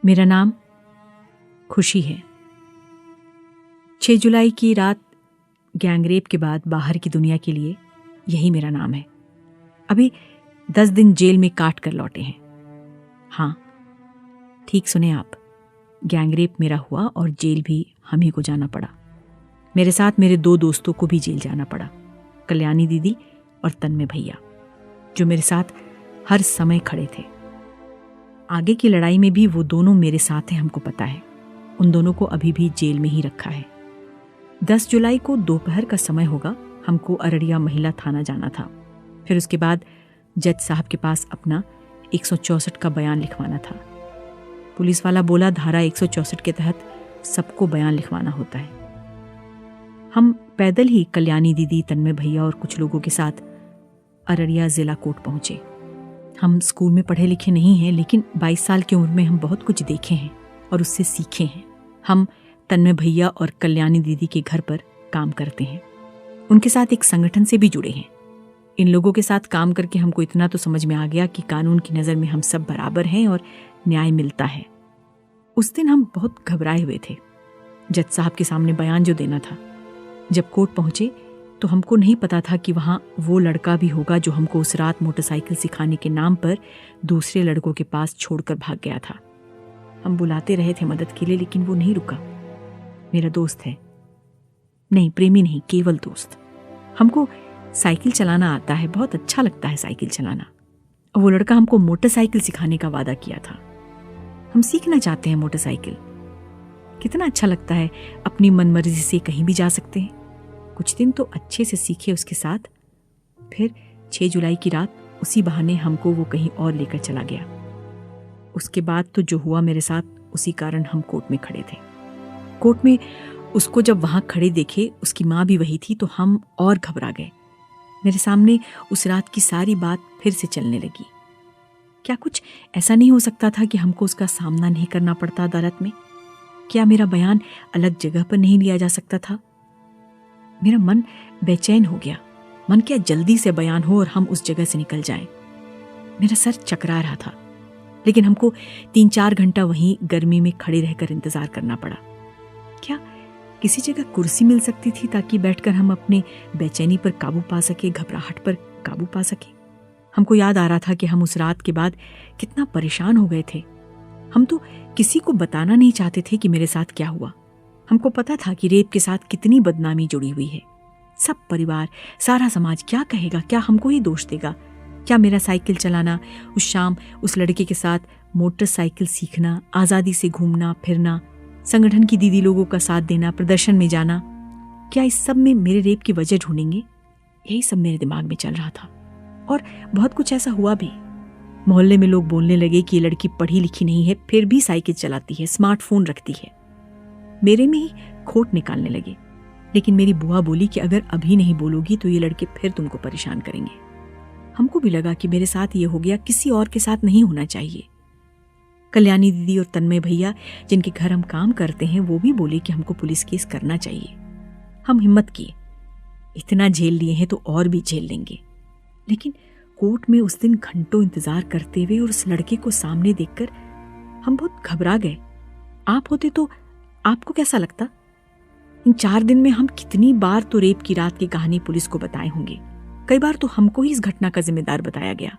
मेरा नाम खुशी है। 6 जुलाई की रात गैंगरेप के बाद बाहर की दुनिया के लिए यही मेरा नाम है। अभी 10 दिन जेल में काट कर लौटे हैं। हाँ, ठीक सुने आप, गैंगरेप मेरा हुआ और जेल भी हम ही को जाना पड़ा। मेरे साथ मेरे 2 दोस्तों को भी जेल जाना पड़ा, कल्याणी दीदी और तन्मय भैया, जो मेरे साथ हर समय खड़े थे। आगे की लड़ाई में भी वो दोनों मेरे साथ हैं, हमको पता है। उन दोनों को अभी भी जेल में ही रखा है। 10 जुलाई को दोपहर का समय होगा, हमको अररिया महिला थाना जाना था। फिर उसके बाद जज साहब के पास अपना 164 का बयान लिखवाना था। पुलिस वाला बोला धारा 164 के तहत सबको बयान लिखवाना होता है। हम पैदल ही कल्याणी दीदी, तन्मय भैया और कुछ लोगों के साथ अररिया जिला कोर्ट पहुंचे। हम स्कूल में पढ़े लिखे नहीं हैं, लेकिन 22 साल की उम्र में हम बहुत कुछ देखे हैं और उससे सीखे हैं। हम तन्मय भैया और कल्याणी दीदी के घर पर काम करते हैं। उनके साथ एक संगठन से भी जुड़े हैं। इन लोगों के साथ काम करके हमको इतना तो समझ में आ गया कि कानून की नज़र में हम सब बराबर हैं और न्याय मिलता है। उस दिन हम बहुत घबराए हुए थे। जज साहब के सामने बयान जो देना था, जब कोर्ट पहुंचे तो हमको नहीं पता था कि वहाँ वो लड़का भी होगा जो हमको उस रात मोटरसाइकिल सिखाने के नाम पर दूसरे लड़कों के पास छोड़कर भाग गया था। हम बुलाते रहे थे मदद के लिए, लेकिन वो नहीं रुका। मेरा दोस्त है, नहीं प्रेमी नहीं, केवल दोस्त। हमको साइकिल चलाना आता है, बहुत अच्छा लगता है साइकिल चलाना। और वो लड़का हमको मोटरसाइकिल सिखाने का वादा किया था। हम सीखना चाहते हैं मोटरसाइकिल। कितना अच्छा लगता है, अपनी मनमर्जी से कहीं भी जा सकते हैं। कुछ दिन तो अच्छे से सीखे उसके साथ। फिर 6 जुलाई की रात उसी बहाने हमको वो कहीं और लेकर चला गया। उसके बाद तो जो हुआ मेरे साथ, उसी कारण हम कोर्ट में खड़े थे। कोर्ट में उसको जब वहां खड़े देखे, उसकी माँ भी वही थी, तो हम और घबरा गए। मेरे सामने उस रात की सारी बात फिर से चलने लगी। क्या कुछ ऐसा नहीं हो सकता था कि हमको उसका सामना नहीं करना पड़ता अदालत में? क्या मेरा बयान अलग जगह पर नहीं लिया जा सकता था? मेरा मन बेचैन हो गया। मन क्या जल्दी से बयान हो और हम उस जगह से निकल जाएं। मेरा सर चकरा रहा था, लेकिन हमको 3-4 घंटा वहीं गर्मी में खड़े रहकर इंतजार करना पड़ा। क्या किसी जगह कुर्सी मिल सकती थी ताकि बैठकर हम अपने बेचैनी पर काबू पा सके, घबराहट पर काबू पा सके? हमको याद आ रहा था कि हम उस रात के बाद कितना परेशान हो गए थे। हम तो किसी को बताना नहीं चाहते थे कि मेरे साथ क्या हुआ। हमको पता था कि रेप के साथ कितनी बदनामी जुड़ी हुई है। सब परिवार, सारा समाज क्या कहेगा, क्या हमको ही दोष देगा? क्या मेरा साइकिल चलाना, उस शाम उस लड़के के साथ मोटरसाइकिल सीखना, आज़ादी से घूमना फिरना, संगठन की दीदी लोगों का साथ देना, प्रदर्शन में जाना, क्या इस सब में मेरे रेप की वजह ढूंढेंगे? यही सब मेरे दिमाग में चल रहा था। और बहुत कुछ ऐसा हुआ भी। मोहल्ले में लोग बोलने लगे कि ये लड़की पढ़ी लिखी नहीं है, फिर भी साइकिल चलाती है, स्मार्टफोन रखती है। मेरे में ही खोट निकालने लगे। लेकिन मेरी बुआ बोली कि अगर अभी नहीं बोलोगी तो ये लड़के फिर तुमको परेशान करेंगे। हमको भी लगा कि मेरे साथ ये हो गया, किसी और के साथ नहीं होना चाहिए। कल्याणी दीदी और तन्मय भैया, जिनके घर हम काम करते हैं, वो भी बोले कि हमको पुलिस केस करना चाहिए। हम हिम्मत किए, इतना झेल लिए हैं तो और भी झेल लेंगे। लेकिन कोर्ट में उस दिन घंटों इंतजार करते हुए और उस लड़के को सामने देखकर हम बहुत घबरा गए। आप होते तो आपको कैसा लगता? इन 4 दिन में हम कितनी बार तो रेप की रात की कहानी पुलिस को बताए होंगे। कई बार तो हमको ही इस घटना का जिम्मेदार बताया गया।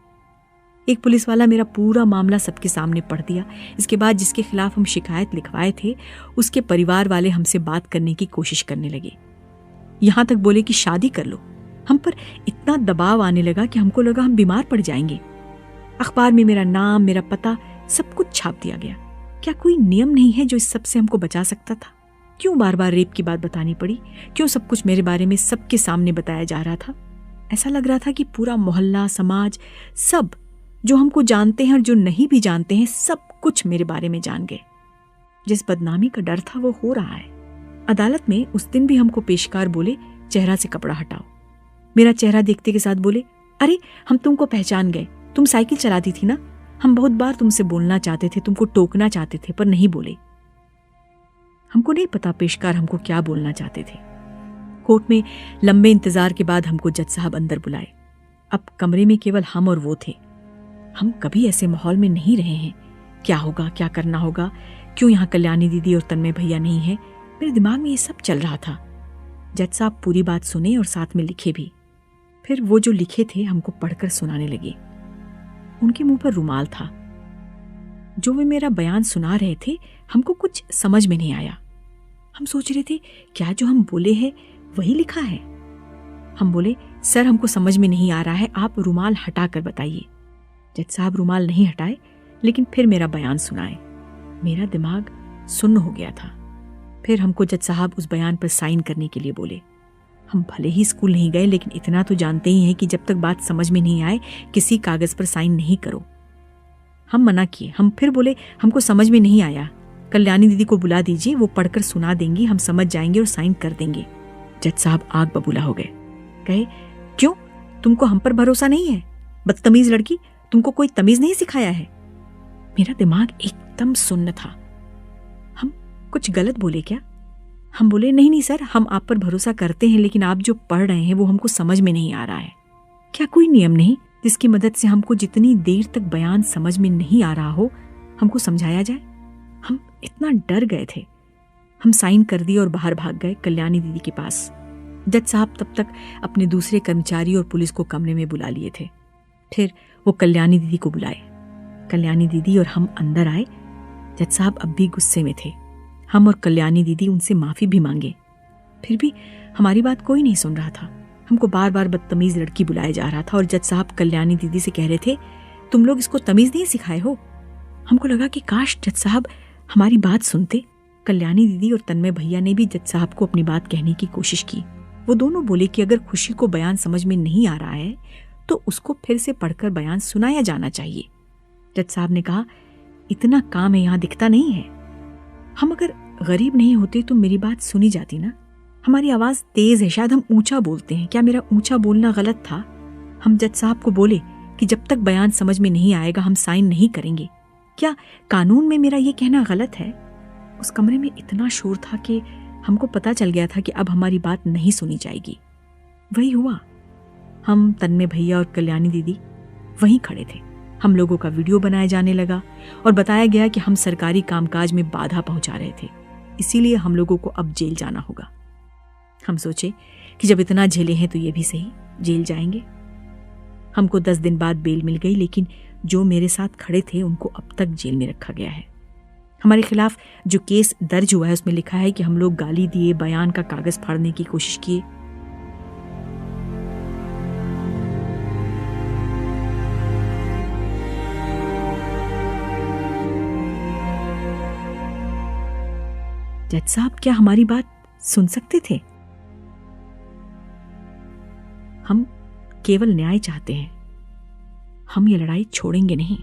एक पुलिस वाला मेरा पूरा मामला सबके सामने पढ़ दिया। इसके बाद जिसके खिलाफ हम शिकायत लिखवाए थे, उसके परिवार वाले हमसे बात करने की कोशिश करने लगे। यहां तक बोले कि शादी कर लो। हम पर इतना दबाव आने लगा कि हमको लगा हम बीमार पड़ जाएंगे। अखबार में मेरा नाम, मेरा पता, सब कुछ छाप दिया गया। क्या कोई नियम नहीं है जो इस सब से हमको बचा सकता था? क्यों बार बार रेप की बात बतानी पड़ी? क्यों सब कुछ मेरे बारे में सबके सामने बताया जा रहा था? ऐसा लग रहा था कि पूरा मोहल्ला, समाज, सब जो हमको जानते हैं और जो नहीं भी जानते हैं, सब कुछ मेरे बारे में जान गए। जिस बदनामी का डर था वो हो रहा है। अदालत में उस दिन भी हमको पेशकार बोले, चेहरा से कपड़ा हटाओ। मेरा चेहरा देखते के साथ बोले, अरे हम तुमको पहचान गए, तुम साइकिल चलाती थी ना। हम बहुत बार तुमसे बोलना चाहते थे, तुमको टोकना चाहते थे, पर नहीं बोले। हमको नहीं पता पेशकार हमको क्या बोलना चाहते थे। कोर्ट में लंबे इंतजार के बाद हमको जज साहब अंदर बुलाए। अब कमरे में केवल हम और वो थे। हम कभी ऐसे माहौल में नहीं रहे हैं क्या होगा, क्या करना होगा, क्यों यहाँ कल्याणी दीदी और तन्मय भैया नहीं है। मेरे दिमाग में ये सब चल रहा था। जज साहब पूरी बात सुने और साथ में लिखे भी। फिर वो जो लिखे थे हमको पढ़कर सुनाने लगे। उनके मुंह पर रुमाल था। जो वे मेरा बयान सुना रहे थे हमको कुछ समझ में नहीं आया। हम सोच रहे थे क्या जो हम बोले हैं वही लिखा है। हम बोले, सर हमको समझ में नहीं आ रहा है, आप रुमाल हटा कर बताइए। जज साहब रुमाल नहीं हटाए, लेकिन फिर मेरा बयान सुनाए। मेरा दिमाग सुन्न हो गया था। फिर हमको जज साहब उस बयान पर साइन करने के लिए बोले। हम भले ही स्कूल नहीं गए, लेकिन इतना तो जानते ही हैं कि जब तक बात समझ में नहीं आए किसी कागज पर साइन नहीं करो। हम मना किए। हम फिर बोले, हमको समझ में नहीं आया, कल्याणी दीदी को बुला दीजिए, वो पढ़कर सुना देंगी, हम समझ जाएंगे और साइन कर देंगे। जज साहब आग बबूला हो गए। कहे, क्यों, तुमको हम पर भरोसा नहीं है? बदतमीज लड़की, तुमको कोई तमीज नहीं सिखाया है? मेरा दिमाग एकदम सुन्न था। हम कुछ गलत बोले क्या? हम बोले, नहीं नहीं सर, हम आप पर भरोसा करते हैं, लेकिन आप जो पढ़ रहे हैं वो हमको समझ में नहीं आ रहा है। क्या कोई नियम नहीं जिसकी मदद से हमको जितनी देर तक बयान समझ में नहीं आ रहा हो हमको समझाया जाए? हम इतना डर गए थे। हम साइन कर दिए और बाहर भाग गए कल्याणी दीदी के पास। जज साहब तब तक अपने दूसरे कर्मचारी और पुलिस को कमरे में बुला लिए थे। फिर वो कल्याणी दीदी को बुलाए। कल्याणी दीदी और हम अंदर आए। जज साहब अब भी गुस्से में थे। हम और कल्याणी दीदी उनसे माफी भी मांगे, फिर भी हमारी बात कोई नहीं सुन रहा था। हमको बार बार बदतमीज लड़की बुलाया जा रहा था और जज साहब कल्याणी दीदी से कह रहे थे, तुम लोग इसको तमीज नहीं सिखाए हो। हमको लगा कि काश जज साहब हमारी बात सुनते। कल्याणी दीदी और तन्मय भैया ने भी जज साहब को अपनी बात कहने की कोशिश की। वो दोनों बोले कि अगर खुशी को बयान समझ में नहीं आ रहा है तो उसको फिर से पढ़कर बयान सुनाया जाना चाहिए। जज साहब ने कहा, इतना काम है यहाँ दिखता नहीं है। हम अगर गरीब नहीं होते तो मेरी बात सुनी जाती ना। हमारी आवाज तेज है, शायद हम ऊंचा बोलते हैं। क्या मेरा ऊंचा बोलना गलत था? हम जज साहब को बोले कि जब तक बयान समझ में नहीं आएगा हम साइन नहीं करेंगे। क्या कानून में मेरा ये कहना गलत है? उस कमरे में इतना शोर था कि हमको पता चल गया था कि अब हमारी बात नहीं सुनी जाएगी। वही हुआ। हम, तन्मय भैया और कल्याणी दीदी वहीं खड़े थे। हम लोगों का वीडियो बनाया जाने लगा और बताया गया कि हम सरकारी कामकाज में बाधा पहुंचा रहे थे, इसीलिए हम लोगों को अब जेल जाना होगा। हम सोचे कि जब इतना झेले हैं तो ये भी सही, जेल जाएंगे। हमको 10 दिन बाद बेल मिल गई, लेकिन जो मेरे साथ खड़े थे उनको अब तक जेल में रखा गया है। हमारे खिलाफ जो केस दर्ज हुआ है उसमें लिखा है कि हम लोग गाली दिए, बयान का कागज फाड़ने की कोशिश किए। जज साहब क्या हमारी बात सुन सकते थे? हम केवल न्याय चाहते हैं। हम ये लड़ाई छोड़ेंगे नहीं।